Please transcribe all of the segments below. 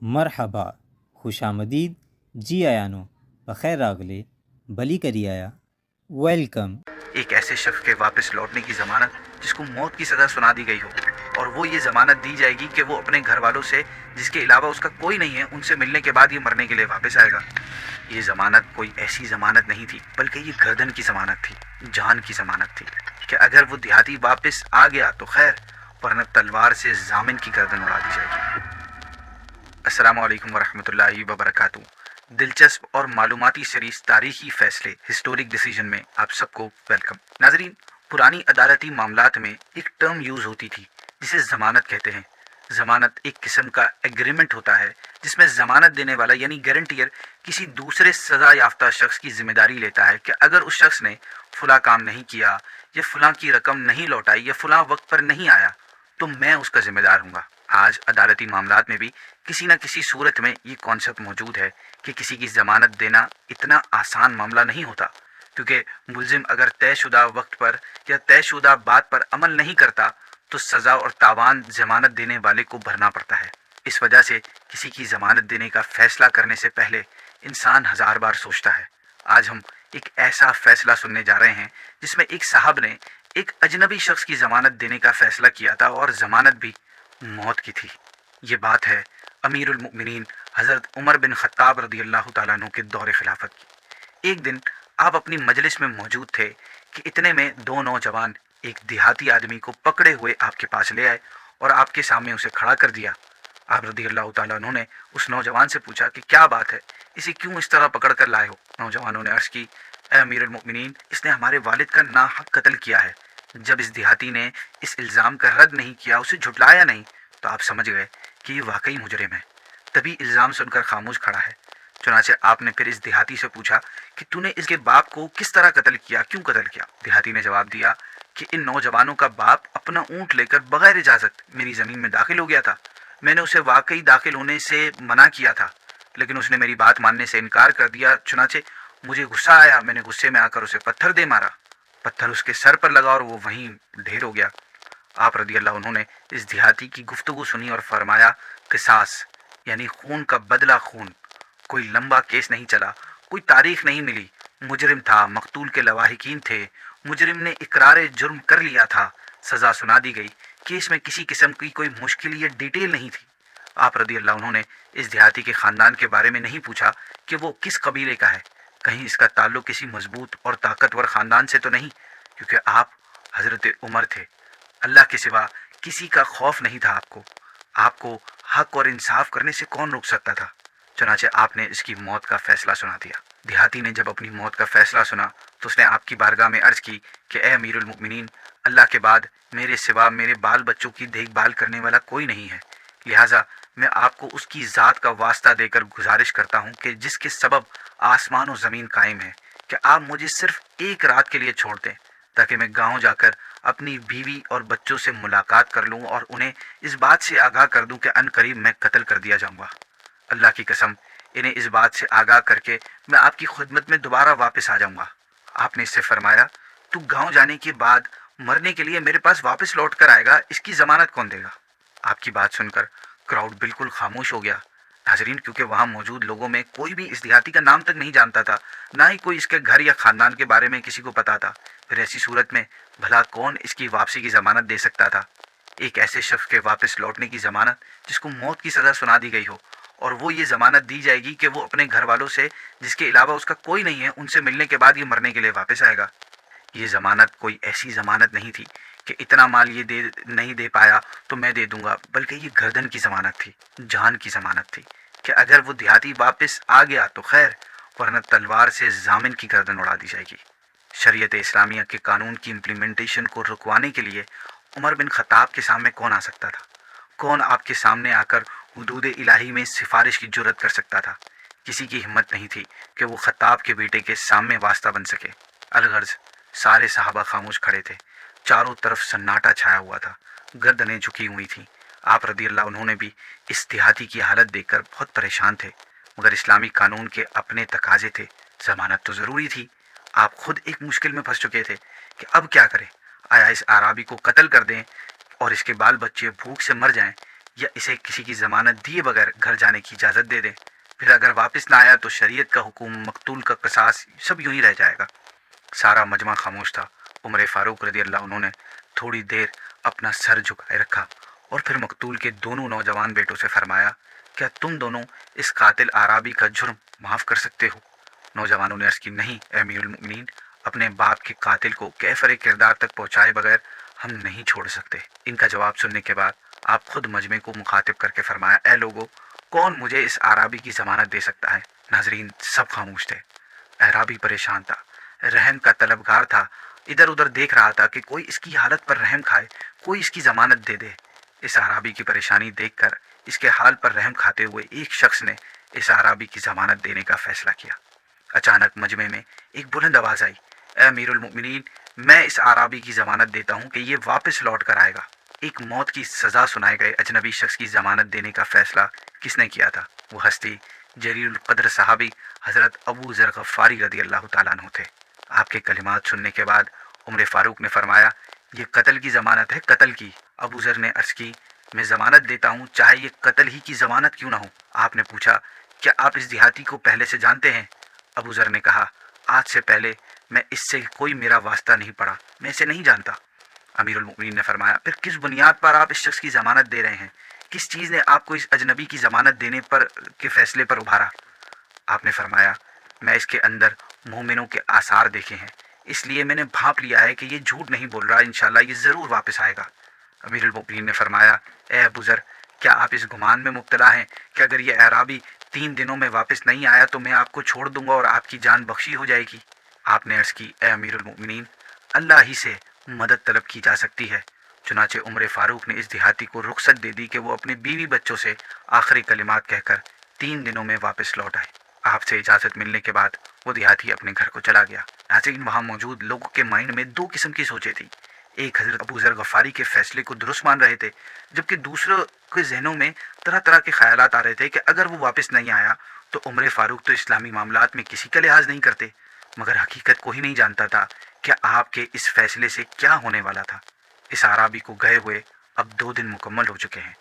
مرحبا، خوش آمدید، جی آیا نو، بخیر راغلے، بلی کری آیا، ویلکم۔ ایک ایسے شخص کے واپس لوٹنے کی ضمانت جس کو موت کی سزا سنا دی گئی ہو، اور وہ یہ ضمانت دی جائے گی کہ وہ اپنے گھر والوں سے جس کے علاوہ اس کا کوئی نہیں ہے ان سے ملنے کے بعد یہ مرنے کے لیے واپس آئے گا۔ یہ ضمانت کوئی ایسی ضمانت نہیں تھی، بلکہ یہ گردن کی ضمانت تھی، جان کی ضمانت تھی، کہ اگر وہ دیہاتی واپس آ گیا تو خیر، ورنہ تلوار سے ضامن کی گردن اڑا دی جائے گی۔ السلام علیکم ورحمۃ اللہ وبرکاتہ۔ دلچسپ اور معلوماتی سیریز تاریخی فیصلے ہسٹورک ڈیسیژن میں آپ سب کو ویلکم۔ ناظرین، پرانی عدالتی معاملات میں ایک ٹرم یوز ہوتی تھی جسے ضمانت کہتے ہیں۔ ضمانت ایک قسم کا ایگریمنٹ ہوتا ہے جس میں ضمانت دینے والا یعنی گارنٹیئر کسی دوسرے سزا یافتہ شخص کی ذمہ داری لیتا ہے کہ اگر اس شخص نے فلاں کام نہیں کیا، یا فلاں کی رقم نہیں لوٹائی، یا فلاں وقت پر نہیں آیا تو میں اس کا ذمہ دار ہوں گا۔ آج عدالتی معاملات میں بھی کسی نہ کسی صورت میں یہ کانسیپٹ موجود ہے کہ کسی کی ضمانت دینا اتنا آسان معاملہ نہیں ہوتا، کیونکہ ملزم اگر طے شدہ وقت پر یا طے شدہ بات پر عمل نہیں کرتا تو سزا اور تاوان ضمانت دینے والے کو بھرنا پڑتا ہے۔ اس وجہ سے کسی کی ضمانت دینے کا فیصلہ کرنے سے پہلے انسان ہزار بار سوچتا ہے۔ آج ہم ایک ایسا فیصلہ سننے جا رہے ہیں جس میں ایک صاحب نے ایک اجنبی شخص کی ضمانت دینے کا فیصلہ کیا تھا، اور ضمانت بھی موت کی تھی۔ یہ بات ہے امیر المؤمنین حضرت عمر بن خطاب رضی اللہ تعالیٰ عنہ کے دور خلافت کی۔ ایک دن آپ اپنی مجلس میں موجود تھے کہ اتنے میں دو نوجوان ایک دیہاتی آدمی کو پکڑے ہوئے آپ کے پاس لے آئے اور آپ کے سامنے اسے کھڑا کر دیا۔ آپ رضی اللہ تعالیٰ عنہ نے اس نوجوان سے پوچھا کہ کیا بات ہے، اسے کیوں اس طرح پکڑ کر لائے ہو؟ نوجوانوں نے عرض کی، اے امیر المؤمنین، اس نے ہمارے والد کا ناحق قتل کیا ہے۔ جب اس دیہاتی نے اس الزام کا رد نہیں کیا، اسے جھٹلایا نہیں، تو آپ سمجھ گئے کہ یہ واقعی مجرم ہے۔ تبھی الزام سن کر خاموش کھڑا ہے۔ چنانچہ آپ نے پھر اس دیہاتی سے پوچھا کہ تو نے اس کے باپ کو کس طرح قتل کیا، کیوں قتل کیا؟ دیہاتی نے جواب دیا کہ ان نوجوانوں کا باپ اپنا اونٹ لے کر بغیر اجازت میری زمین میں داخل ہو گیا تھا۔ میں نے اسے واقعی داخل ہونے سے منع کیا تھا، لیکن اس نے میری بات ماننے سے انکار کر دیا۔ چنانچہ مجھے غصہ آیا، میں نے غصے میں آ کر اسے پتھر دے مارا۔ پتھر اس کے سر پر لگا اور وہ وہیں ڈھیر ہو گیا۔ آپ رضی اللہ عنہ نے اس دیہاتی کی گفتگو سنی اور فرمایا، قصاص یعنی خون کا بدلہ خون۔ کوئی لمبا کیس نہیں چلا، کوئی تاریخ نہیں ملی، مجرم تھا، مقتول کے لواحقین تھے، مجرم نے اقرار جرم کر لیا تھا، سزا سنا دی گئی، کیس میں کسی قسم کی کوئی مشکل یا ڈیٹیل نہیں تھی۔ آپ رضی اللہ عنہ نے اس دیہاتی کے خاندان کے بارے میں نہیں پوچھا کہ وہ کس قبیلے کا ہے، کہیں اس کا تعلق کسی مضبوط اور طاقتور خاندان سے تو نہیں، کیونکہ آپ حضرت عمر تھے۔ اللہ کے سوا کسی کا خوف نہیں تھا آپ کو حق اور انصاف کرنے سے کون روک سکتا تھا؟ چنانچہ آپ نے اس کی موت کا فیصلہ سنا دیا۔ دیہاتی نے جب اپنی موت کا فیصلہ سنا تو اس نے آپ کی بارگاہ میں عرض کی کہ اے امیر المؤمنین، اللہ کے بعد میرے سوا میرے بال بچوں کی دیکھ بھال کرنے والا کوئی نہیں ہے، لہٰذا میں آپ کو اس کی ذات کا واسطہ دے کر گزارش کرتا ہوں کہ جس کے سبب آسمان و زمین قائم ہے، کہ آپ مجھے صرف ایک رات کے لیے چھوڑ دیں تاکہ میں گاؤں جا کر اپنی بیوی اور بچوں سے ملاقات کر لوں اور انہیں اس بات سے آگاہ کر دوں کہ ان قریب میں قتل کر دیا جاؤں گا۔ اللہ کی قسم، انہیں اس بات سے آگاہ کر کے میں آپ کی خدمت میں دوبارہ واپس آ جاؤں گا۔ آپ نے اس سے فرمایا، تو گاؤں جانے کے بعد مرنے کے لیے میرے پاس واپس لوٹ کر آئے گا، اس کی ضمانت کون دے گا؟ آپ کی بات سن کر کراؤڈ بالکل خاموش ہو گیا۔ ناظرین، کیونکہ وہاں موجود لوگوں میں کوئی بھی اس دیہاتی کا نام تک نہیں جانتا تھا، نہ ہی کوئی اس کے گھر یا خاندان کے بارے میں کسی کو پتا تھا، پھر ایسی صورت میں بھلا کون اس کی واپسی کی ضمانت دے سکتا تھا؟ ایک ایسے شخص کے واپس لوٹنے کی ضمانت جس کو موت کی سزا سنا دی گئی ہو، اور وہ یہ ضمانت دی جائے گی کہ وہ اپنے گھر والوں سے جس کے علاوہ اس کا کوئی نہیں ہے ان سے ملنے کے بعد یہ مرنے کے لیے واپس آئے گا۔ یہ ضمانت کوئی ایسی ضمانت نہیں تھی کہ اتنا مال یہ نہیں دے پایا تو میں دے دوں گا، بلکہ یہ گردن کی ضمانت تھی، جان کی ضمانت تھی، کہ اگر وہ دیہاتی واپس آ گیا تو خیر، ورنہ تلوار سے ضامن کی گردن اڑا دی جائے گی۔ شریعت اسلامیہ کے قانون کی امپلیمنٹیشن کو رکوانے کے لیے عمر بن خطاب کے سامنے کون آ سکتا تھا؟ کون آپ کے سامنے آ کر حدود الہی میں سفارش کی جرت کر سکتا تھا؟ کسی کی ہمت نہیں تھی کہ وہ خطاب کے بیٹے کے سامنے واسطہ بن سکے۔ الغرض سارے صحابہ خاموش کھڑے تھے، چاروں طرف سناٹا چھایا ہوا تھا، گردنیں جھکی ہوئی تھیں۔ آپ رضی اللہ عنہ نے بھی اس دیہاتی کی حالت دیکھ کر بہت پریشان تھے، مگر اسلامی قانون کے اپنے تقاضے تھے، ضمانت تو ضروری تھی۔ آپ خود ایک مشکل میں پھنس چکے تھے کہ اب کیا کریں؟ آیا اس اعرابی کو قتل کر دیں اور اس کے بال بچے بھوک سے مر جائیں، یا اسے کسی کی ضمانت دیے بغیر گھر جانے کی اجازت دے دیں. پھر اگر واپس نہ آیا تو شریعت کا حکم، مقتول کا قصاص، سب یوں ہی رہ جائے گا. سارا مجمع خاموش تھا. عمر فاروق رضی اللہ عنہ نے تھوڑی دیر اپنا سر جھکائے رکھا اور پھر مقتول کے دونوں نوجوان بیٹوں سے فرمایا، کیا تم دونوں اس قاتل اعرابی کا جرم معاف کر سکتے ہو؟ نوجوانوں نے عرض کی، نہیں اے امیر المؤمنین، اپنے باپ کے قاتل کو کیفر کردار تک پہنچائے بغیر ہم نہیں چھوڑ سکتے. ان کا جواب سننے کے بعد آپ خود مجمع کو مخاطب کر کے فرمایا، اے لوگو، کون مجھے اس اعرابی کی ضمانت دے سکتا ہے؟ ناظرین سب خاموش تھے. اعرابی پریشان تھا، رحم کا طلبگار تھا، ادھر ادھر دیکھ رہا تھا کہ کوئی اس کی حالت پر رحم کھائے، کوئی اس کی ضمانت دے دے. اس اعرابی کی پریشانی دیکھ کر اس کے حال پر رحم کھاتے ہوئے ایک شخص نے اس اعرابی کی ضمانت دینے کا فیصلہ کیا. اچانک مجمع میں ایک بلند آواز آئی، اے امیر المؤمنین، میں اس اعرابی کی ضمانت دیتا ہوں کہ یہ واپس لوٹ کر آئے گا. ایک موت کی سزا سنائے گئے اجنبی شخص کی ضمانت دینے کا فیصلہ کس نے کیا تھا؟ وہ ہستی جلیل القدر صحابی حضرت ابو ذر غفاری رضی اللہ تعالیٰ عنہ تھے. آپ کے کلمات سننے کے بعد عمر فاروق نے فرمایا، یہ قتل کی ضمانت ہے، قتل کی. ابو ذر نے عرض کی، میں ضمانت دیتا ہوں چاہے یہ قتل ہی کی ضمانت کیوں نہ ہو. آپ نے پوچھا، کیا آپ اس دیہاتی کو پہلے سے جانتے ہیں؟ ابو ذر نے کہا، آج سے پہلے میں اس سے کوئی میرا واسطہ نہیں پڑا، میں اسے نہیں جانتا. امیر المؤمنین نے فرمایا، پھر کس بنیاد پر آپ اس شخص کی ضمانت دے رہے ہیں؟ کس چیز نے آپ کو اس اجنبی کی ضمانت دینے پر کے فیصلے پر ابھارا؟ آپ نے فرمایا، میں اس کے اندر مومنوں کے آثار دیکھے ہیں، اس لیے میں نے بھانپ لیا ہے کہ یہ جھوٹ نہیں بول رہا، انشاءاللہ یہ ضرور واپس آئے گا. امیر المؤمنین نے فرمایا، اے ابو ذر، کیا آپ اس گمان میں مبتلا ہیں کہ اگر یہ اعرابی 3 دنوں میں واپس نہیں آیا تو میں آپ کو چھوڑ دوں گا اور آپ کی جان بخشی ہو جائے گی؟ آپ نے عرض کی، اے امیر المؤمنین، اللہ ہی سے مدد طلب کی جا سکتی ہے. چنانچہ عمر فاروق نے اس دیہاتی کو رخصت دے دی کہ وہ اپنے بیوی بچوں سے آخری کلمات کہہ کر 3 دنوں میں واپس لوٹ آئے. آپ سے اجازت ملنے کے بعد وہ دیہاتی اپنے گھر کو چلا گیا. ناظرین، وہاں موجود لوگوں کے مائنڈ میں 2 قسم کی سوچیں تھیں. ایک حضرت ابو ذر غفاری کے فیصلے کو درست مان رہے تھے، جبکہ دوسروں کے ذہنوں میں طرح طرح کے خیالات آ رہے تھے کہ اگر وہ واپس نہیں آیا تو عمر فاروق تو اسلامی معاملات میں کسی کا لحاظ نہیں کرتے. مگر حقیقت کوئی نہیں جانتا تھا کہ آپ کے اس فیصلے سے کیا ہونے والا تھا. اس اعرابی کو گئے ہوئے اب 2 دن مکمل ہو چکے ہیں.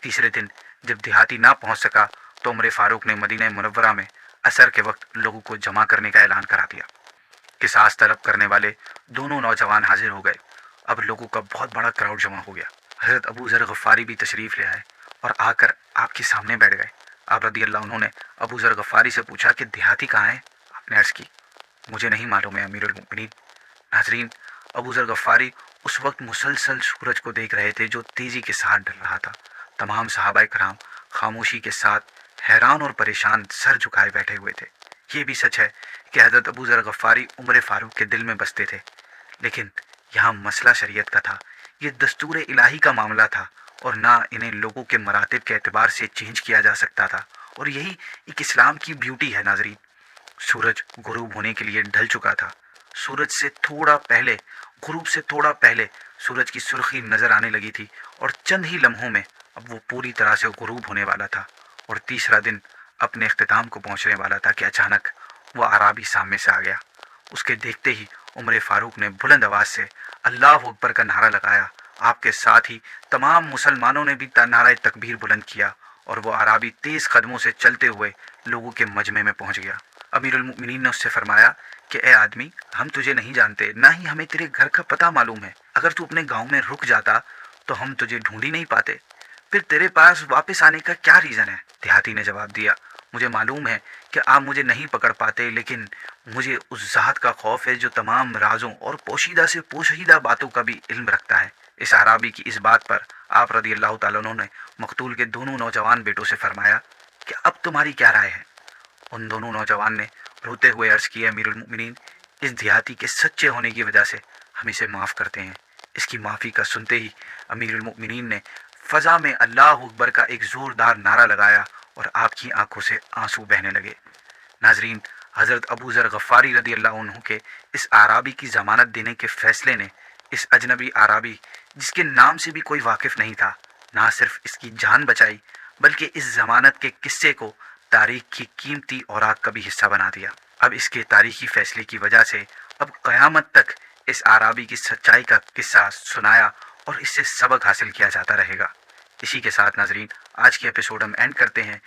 تیسرے دن جب دیہاتی نہ پہنچ سکا تو عمر فاروق نے مدینہ منورہ میں عصر کے وقت لوگوں کو جمع کرنے کا اعلان کرا دیا. قصاص طلب کرنے والے دونوں نوجوان حاضر ہو گئے. اب لوگوں کا بہت بڑا کراؤڈ جمع ہو گیا. حضرت ابو ذر غفاری بھی تشریف لے آئے اور آ کر آپ کے سامنے بیٹھ گئے. آپ رضی اللہ عنہ نے ابو ذر غفاری سے پوچھا کہ دیہاتی کہاں ہیں؟ آپ نے عرض کی، مجھے نہیں معلوم ہے امیر المؤمنین. ناظرین، ابو ذر غفاری اس وقت مسلسل سورج کو دیکھ رہے تھے جو تیزی کے ساتھ ڈل رہا تھا. تمام صحابہ کرام خاموشی کے ساتھ حیران اور پریشان سر جھکائے بیٹھے ہوئے تھے. یہ بھی سچ ہے کہ حضرت ابو ذر غفاری عمر فاروق کے دل میں بستے تھے، لیکن یہاں مسئلہ شریعت کا تھا. یہ دستور الہی کا معاملہ تھا اور نہ انہیں لوگوں کے مراتب کے اعتبار سے چینج کیا جا سکتا تھا. اور یہی ایک اسلام کی بیوٹی ہے. ناظرین، سورج غروب ہونے کے لیے ڈھل چکا تھا. سورج سے تھوڑا پہلے، غروب سے تھوڑا پہلے سورج کی سرخی نظر آنے لگی تھی اور چند ہی لمحوں میں اب وہ پوری طرح سے غروب ہونے والا تھا اور تیسرا دن اپنے اختتام کو پہنچنے والا تھا کہ اچانک وہ اعرابی سامنے سے آ گیا. اس کے دیکھتے ہی عمر فاروق نے بلند آواز سے اللہ اکبر کا نعرہ لگایا. آپ کے ساتھ ہی تمام مسلمانوں نے بھی نعرہ تکبیر بلند کیا اور وہ اعرابی تیز قدموں سے چلتے ہوئے لوگوں کے مجمع میں پہنچ گیا. امیر المؤمنین نے اس سے فرمایا کہ اے آدمی، ہم تجھے نہیں جانتے، نہ ہی ہمیں تیرے گھر کا پتہ معلوم ہے. اگر تو اپنے گاؤں میں رک جاتا تو ہم تجھے ڈھونڈ ہی نہیں پاتے. پھر تیرے پاس واپس آنے کا کیا ریزن ہے؟ دیہاتی نے جواب دیا، مجھے معلوم ہے کہ آپ مجھے نہیں پکڑ پاتے، لیکن مجھے اس ذات کا خوف ہے جو تمام رازوں اور پوشیدہ سے پوشیدہ باتوں کا بھی علم رکھتا ہے. اس اعرابی کی اس بات پر آپ رضی اللہ تعالیٰ عنہ نے مقتول کے دونوں نوجوان بیٹوں سے فرمایا کہ اب تمہاری کیا رائے ہے؟ ان دونوں نوجوان نے روتے ہوئے عرض کیا، امیر المؤمنین، اس دیہاتی کے سچے ہونے کی وجہ سے ہم اسے معاف کرتے ہیں. اس کی معافی کا سنتے ہی امیر المؤمنین نے فضا میں اللہ اکبر کا ایک زوردار نعرہ لگایا اور آپ کی آنکھوں سے آنسو بہنے لگے. ناظرین، حضرت ابو ذر غفاری رضی اللہ عنہ کے اس اعرابی کی ضمانت دینے کے فیصلے نے اس اجنبی اعرابی جس کے نام سے بھی کوئی واقف نہیں تھا، نہ صرف اس کی جان بچائی بلکہ اس ضمانت کے قصے کو تاریخ کی قیمتی اوراق کا بھی حصہ بنا دیا. اب اس کے تاریخی فیصلے کی وجہ سے اب قیامت تک اس اعرابی کی سچائی کا قصہ سنایا اور اس سے سبق حاصل کیا جاتا رہے گا. اسی کے ساتھ ناظرین آج کی ایپیسوڈ ہم اینڈ کرتے ہیں.